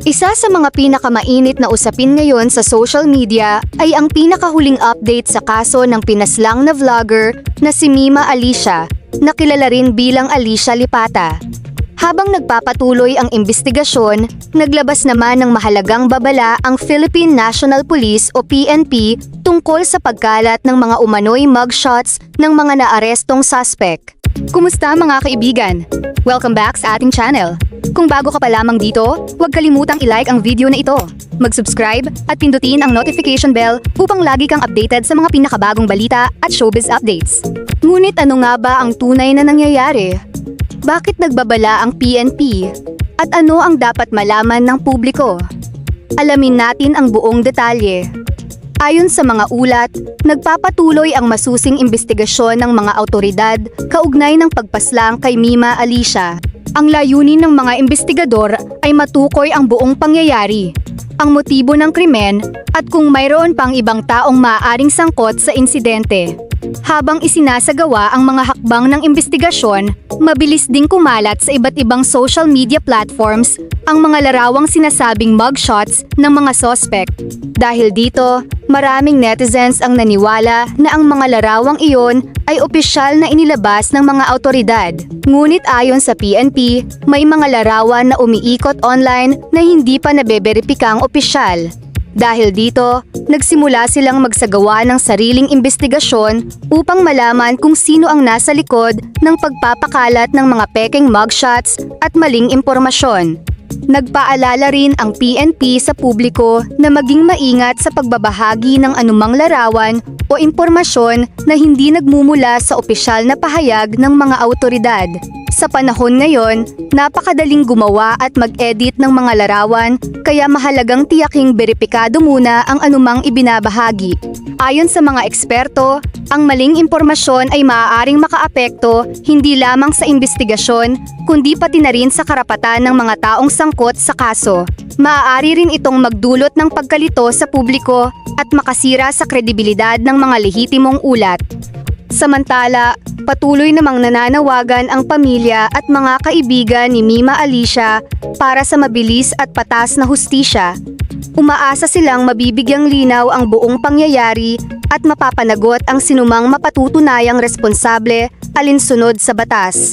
Isa sa mga pinakamainit na usapin ngayon sa social media ay ang pinakahuling update sa kaso ng pinaslang na vlogger na si Mima Alicia, na kilala rin bilang Alicia Lipata. Habang nagpapatuloy ang investigasyon, naglabas naman ng mahalagang babala ang Philippine National Police o PNP tungkol sa pagkalat ng mga umano'y mugshots ng mga naarestong suspect. Kumusta mga kaibigan? Welcome back sa ating channel. Kung bago ka pa lamang dito, huwag kalimutang i-like ang video na ito, mag-subscribe at pindutin ang notification bell upang lagi kang updated sa mga pinakabagong balita at showbiz updates. Ngunit ano nga ba ang tunay na nangyayari? Bakit nagbabala ang PNP? At ano ang dapat malaman ng publiko? Alamin natin ang buong detalye. Ayon sa mga ulat, nagpapatuloy ang masusing investigasyon ng mga autoridad kaugnay ng pagpaslang kay Mima Alicia. Ang layunin ng mga investigador ay matukoy ang buong pangyayari, ang motibo ng krimen at kung mayroon pang ibang taong maaaring sangkot sa insidente. Habang isinasagawa ang mga hakbang ng investigasyon, mabilis ding kumalat sa iba't ibang social media platforms ang mga larawang sinasabing mugshots ng mga suspect. Dahil dito, maraming netizens ang naniwala na ang mga larawang iyon ay opisyal na inilabas ng mga autoridad. Ngunit ayon sa PNP, may mga larawan na umiikot online na hindi pa nabeberipikang opisyal. Dahil dito, nagsimula silang magsagawa ng sariling investigasyon upang malaman kung sino ang nasa likod ng pagpapakalat ng mga pekeng mugshots at maling impormasyon. Nagpaalala rin ang PNP sa publiko na maging maingat sa pagbabahagi ng anumang larawan o impormasyon na hindi nagmumula sa opisyal na pahayag ng mga autoridad. Sa panahon ngayon, napakadaling gumawa at mag-edit ng mga larawan, kaya mahalagang tiyaking beripikado muna ang anumang ibinabahagi. Ayon sa mga eksperto, ang maling impormasyon ay maaaring makaapekto hindi lamang sa investigasyon, kundi pati na rin sa karapatan ng mga taong sangkot sa kaso. Maaari rin itong magdulot ng pagkalito sa publiko at makasira sa kredibilidad ng mga lehitimong ulat. Samantala, patuloy namang nananawagan ang pamilya at mga kaibigan ni Mima Alicia para sa mabilis at patas na hustisya. Umaasa silang mabibigyang linaw ang buong pangyayari at mapapanagot ang sinumang mapatutunayang responsable alinsunod sa batas.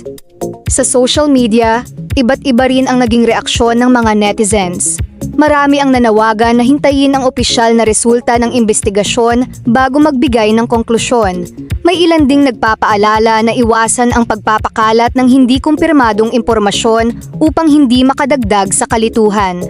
Sa social media, iba't iba rin ang naging reaksyon ng mga netizens. Marami ang nanawagan na hintayin ang opisyal na resulta ng investigasyon bago magbigay ng konklusyon. May ilan ding nagpapaalala na iwasan ang pagpapakalat ng hindi kumpirmadong impormasyon upang hindi makadagdag sa kalituhan.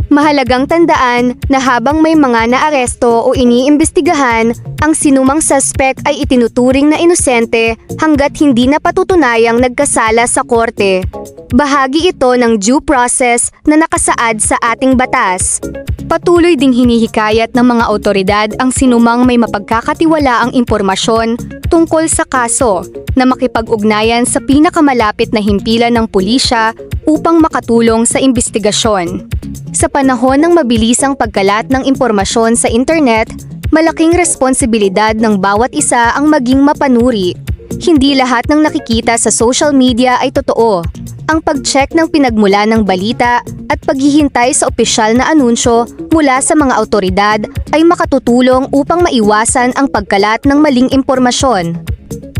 Mahalagang tandaan na habang may mga naaresto o iniimbestigahan, ang sinumang suspect ay itinuturing na inosente hanggat hindi napatutunayang nagkasala sa korte. Bahagi ito ng due process na nakasaad sa ating batas. Patuloy ding hinihikayat ng mga otoridad ang sinumang may mapagkakatiwalaang impormasyon tungkol sa kaso na makipag-ugnayan sa pinakamalapit na himpilan ng pulisya upang makatulong sa investigasyon. Sa panahon ng mabilisang pagkalat ng impormasyon sa internet, malaking responsibilidad ng bawat isa ang maging mapanuri. Hindi lahat ng nakikita sa social media ay totoo. Ang pag-check ng pinagmula ng balita at paghihintay sa opisyal na anunsyo mula sa mga autoridad ay makatutulong upang maiwasan ang pagkalat ng maling impormasyon.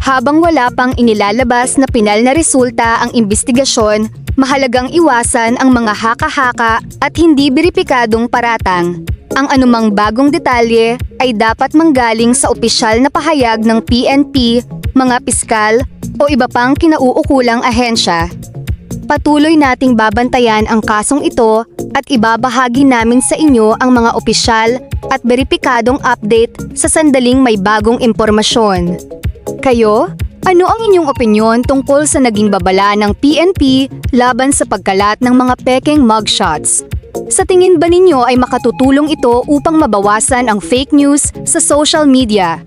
Habang wala pang inilalabas na pinal na resulta ang investigasyon, mahalagang iwasan ang mga haka-haka at hindi beripikadong paratang. Ang anumang bagong detalye ay dapat manggaling sa opisyal na pahayag ng PNP, mga piskal o iba pang kinauukulang ahensya. Patuloy nating babantayan ang kasong ito at ibabahagi namin sa inyo ang mga opisyal at beripikadong update sa sandaling may bagong impormasyon. Kayo? Ano ang inyong opinyon tungkol sa naging babala ng PNP laban sa pagkalat ng mga pekeng mugshots? Sa tingin ba ninyo ay makatutulong ito upang mabawasan ang fake news sa social media?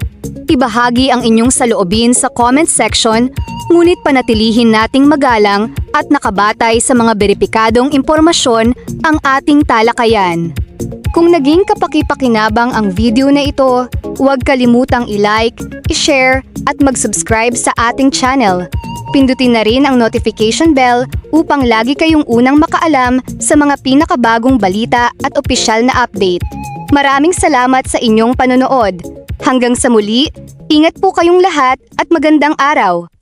Ibahagi ang inyong saloobin sa comment section, ngunit panatilihin nating magalang at nakabatay sa mga beripikadong impormasyon ang ating talakayan. Kung naging kapaki-pakinabang ang video na ito, huwag kalimutang i-like, i-share at mag-subscribe sa ating channel. Pindutin na rin ang notification bell upang lagi kayong unang makaalam sa mga pinakabagong balita at opisyal na update. Maraming salamat sa inyong panonood. Hanggang sa muli, ingat po kayong lahat at magandang araw!